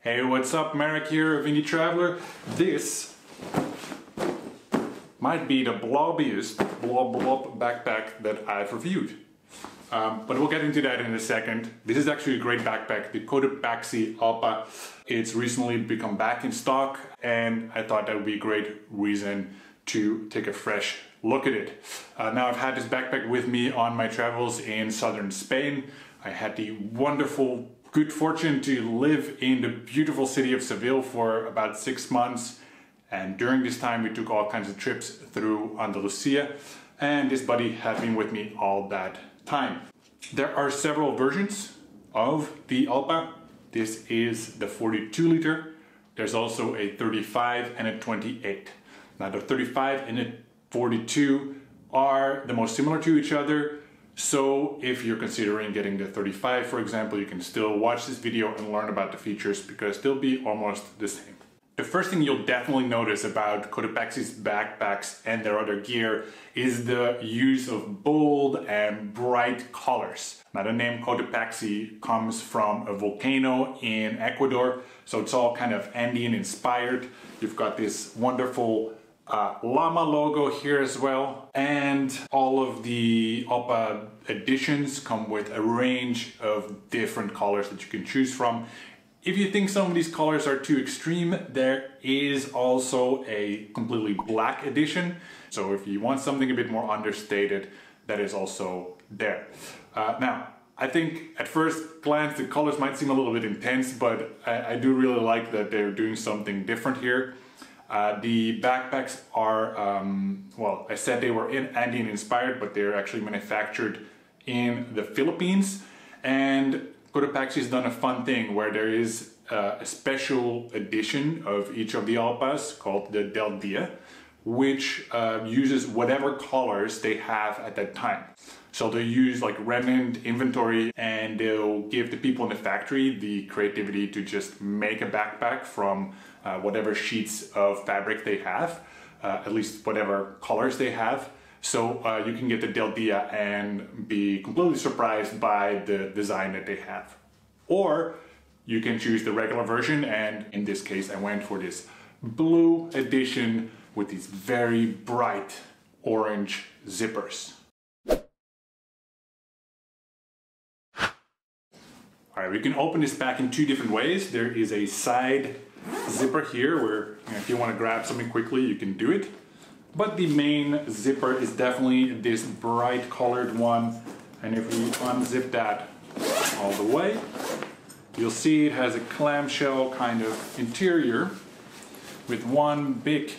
Hey, what's up? Marek here of Indie Traveler. This might be the blobbiest blob backpack that I've reviewed. But we'll get into that in a second. This is actually a great backpack, the Cotopaxi Allpa. It's recently become back in stock and I thought that would be a great reason to take a fresh look at it. Now I've had this backpack with me on my travels in southern Spain. I had the wonderful good fortune to live in the beautiful city of Seville for about 6 months, and during this time we took all kinds of trips through Andalusia, and this buddy had been with me all that time. There are several versions of the Allpa. This is the 42 liter. There's also a 35 and a 28. Now the 35 and the 42 are the most similar to each other. So if you're considering getting the 35, for example, you can still watch this video and learn about the features because they'll be almost the same. The first thing you'll definitely notice about Cotopaxi's backpacks and their other gear is the use of bold and bright colors. Now the name Cotopaxi comes from a volcano in Ecuador, so it's all kind of Andean inspired. You've got this wonderful llama logo here as well, and all of the Allpa editions come with a range of different colors that you can choose from. If you think some of these colors are too extreme, there is also a completely black edition. So if you want something a bit more understated, that is also there. Now, I think at first glance the colors might seem a little bit intense, but I do really like that they're doing something different here. The backpacks are, well, I said they were Andean inspired, but they're actually manufactured in the Philippines. And Cotopaxi has done a fun thing where there is a special edition of each of the Allpas called the Del Dia, which uses whatever colors they have at that time. So they'll use like remnant inventory and they'll give the people in the factory the creativity to just make a backpack from whatever sheets of fabric they have, at least whatever colors they have. So you can get the Del Dia and be completely surprised by the design that they have. Or you can choose the regular version, and in this case I went for this blue edition with these very bright orange zippers. Alright, we can open this back in two different ways. There is a side zipper here where if you want to grab something quickly you can do it. But the main zipper is definitely this bright colored one, and if we unzip that all the way, you'll see it has a clamshell kind of interior with one big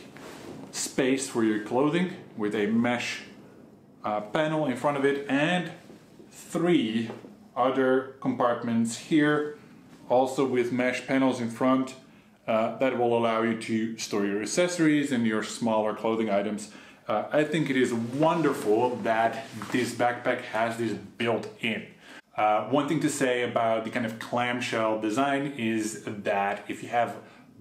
space for your clothing with a mesh panel in front of it and 3 other compartments here, also with mesh panels in front. That will allow you to store your accessories and your smaller clothing items. I think it is wonderful that this backpack has this built in. One thing to say about the kind of clamshell design is that if you have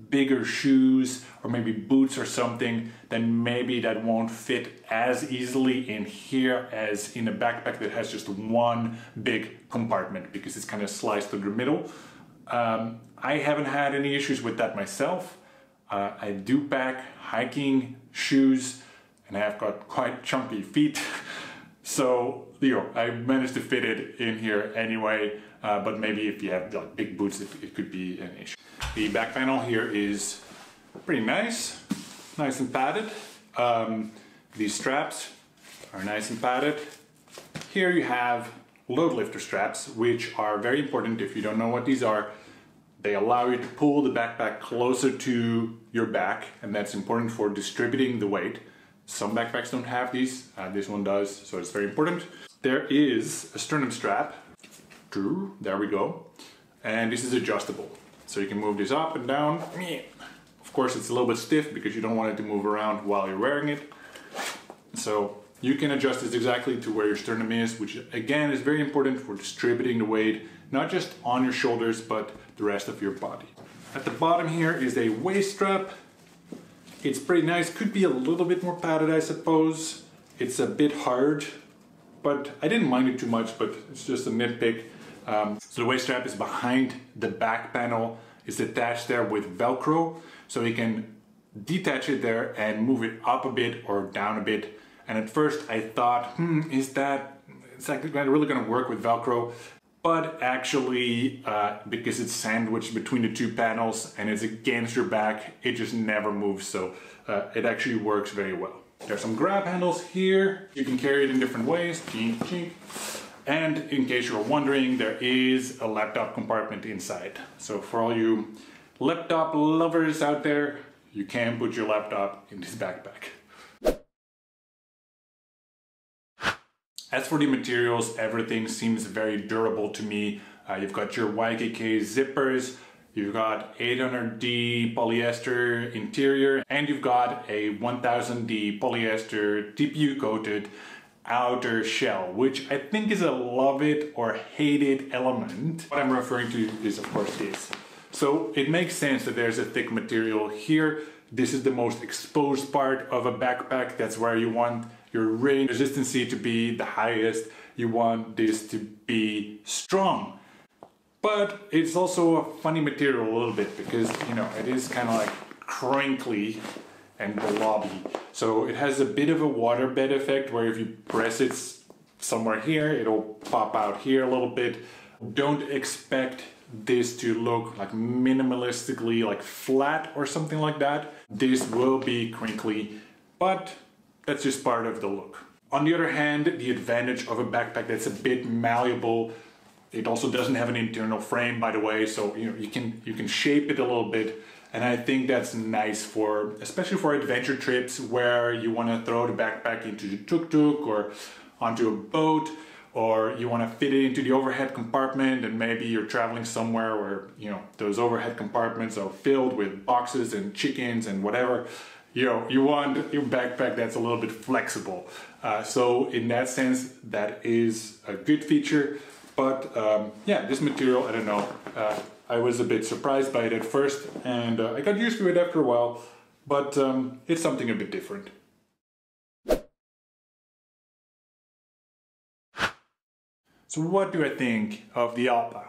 bigger shoes or maybe boots or something, then maybe that won't fit as easily in here as in a backpack that has just one big compartment because it's kind of sliced through the middle. I haven't had any issues with that myself. I do pack hiking shoes and I've got quite chunky feet. So, you know, I managed to fit it in here anyway, but maybe if you have like big boots, it could be an issue. The back panel here is pretty nice and padded. These straps are nice and padded. Here you have load lifter straps, which are very important. If you don't know what these are, they allow you to pull the backpack closer to your back, and that's important for distributing the weight. Some backpacks don't have these, this one does, so it's very important. There is a sternum strap, there we go, and this is adjustable. So you can move this up and down. Of course it's a little bit stiff because you don't want it to move around while you're wearing it. So you can adjust this exactly to where your sternum is, which again is very important for distributing the weight, not just on your shoulders, but the rest of your body. At the bottom here is a waist strap. It's pretty nice, could be a little bit more padded, I suppose. It's a bit hard, but I didn't mind it too much, but it's just a nitpick. So the waist strap is behind the back panel is attached there with Velcro, so you can detach it there and move it up a bit or down a bit. And at first I thought, is that really gonna work with Velcro? But actually, because it's sandwiched between the two panels and it's against your back, it just never moves, so it actually works very well. There's some grab handles here. You can carry it in different ways. Chink, chink. And in case you're wondering, there is a laptop compartment inside. So for all you laptop lovers out there, you can put your laptop in this backpack. As for the materials, everything seems very durable to me. You've got your YKK zippers, you've got 800D polyester interior, and you've got a 1000D polyester TPU coated outer shell, which I think is a love it or hate it element. What I'm referring to is of course this. So it makes sense that there's a thick material here. This is the most exposed part of a backpack. That's where you want your rain resistance to be the highest. You want this to be strong. But it's also a funny material a little bit because, you know, it is kind of like crinkly and blobby. So it has a bit of a waterbed effect where if you press it somewhere here, it'll pop out here a little bit. Don't expect this to look like minimalistically like flat or something like that. This will be crinkly, but that's just part of the look. On the other hand, the advantage of a backpack that's a bit malleable, it also doesn't have an internal frame, by the way, so you know you can shape it a little bit, and I think that's nice for, especially for adventure trips where you want to throw the backpack into the tuk-tuk or onto a boat, or you want to fit it into the overhead compartment, and maybe you're traveling somewhere where, you know, those overhead compartments are filled with boxes and chickens and whatever. You know, you want your backpack that's a little bit flexible. So in that sense, that is a good feature. But yeah, this material, I don't know, I was a bit surprised by it at first, and I got used to it after a while, but it's something a bit different. So what do I think of the Allpa?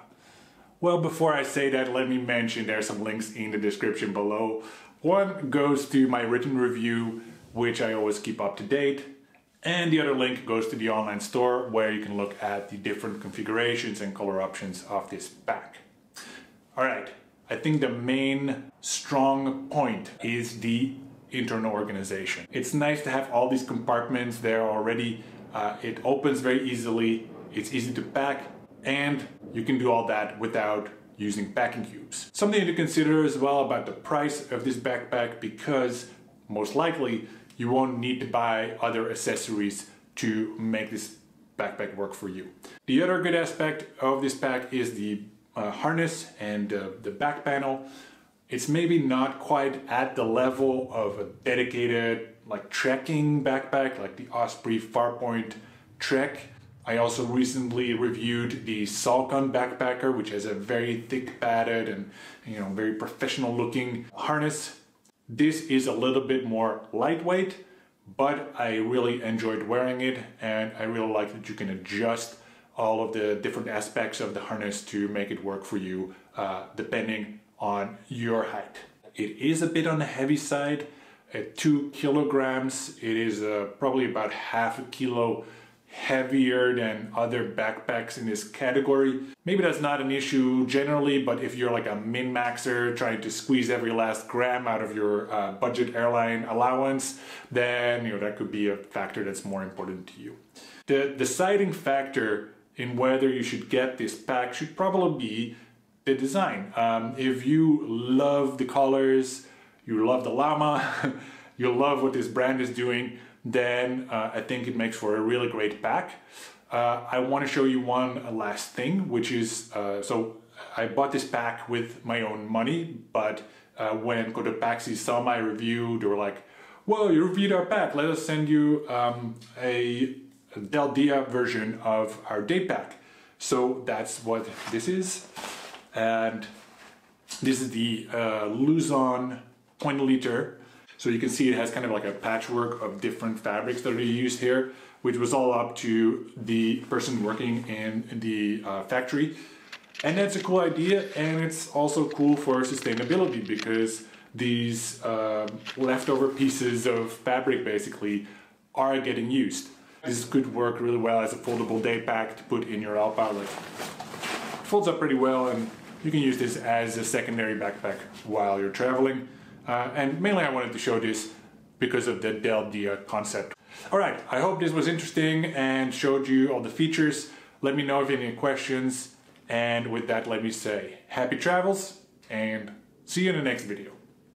Well, before I say that, let me mention there's some links in the description below. One goes to my written review, which I always keep up to date, and the other link goes to the online store where you can look at the different configurations and color options of this pack. Alright, I think the main strong point is the internal organization. It's nice to have all these compartments there already. It opens very easily, it's easy to pack, and you can do all that without using packing cubes. Something to consider as well about the price of this backpack, because most likely you won't need to buy other accessories to make this backpack work for you. The other good aspect of this pack is the harness and the back panel. It's maybe not quite at the level of a dedicated like trekking backpack like the Osprey Farpoint Trek. I also recently reviewed the Salcon backpacker, which has a very thick padded and, you know, very professional looking harness. This is a little bit more lightweight, but I really enjoyed wearing it, and I really like that you can adjust all of the different aspects of the harness to make it work for you depending on your height. It is a bit on the heavy side. At 2 kilograms, it is probably about half a kilo heavier than other backpacks in this category. Maybe that's not an issue generally, but if you're like a min-maxer trying to squeeze every last gram out of your budget airline allowance, then you know that could be a factor that's more important to you. The deciding factor in whether you should get this pack should probably be the design. If you love the colors, you love the llama, you love what this brand is doing, then I think it makes for a really great pack. I want to show you one last thing, which is, so I bought this pack with my own money, but when Cotopaxi saw my review, they were like, well, you reviewed our pack, let us send you a Dia version of our Daypack. So that's what this is, and this is the Luzon 20 liter. So you can see it has kind of like a patchwork of different fabrics that are used here, which was all up to the person working in the factory. And that's a cool idea, and it's also cool for sustainability because these leftover pieces of fabric basically are getting used. This could work really well as a foldable day pack to put in your Allpa. Like, it folds up pretty well, and you can use this as a secondary backpack while you're traveling. And mainly I wanted to show this because of the Dia concept. Alright, I hope this was interesting and showed you all the features. Let me know if you have any questions. And with that, let me say happy travels and see you in the next video.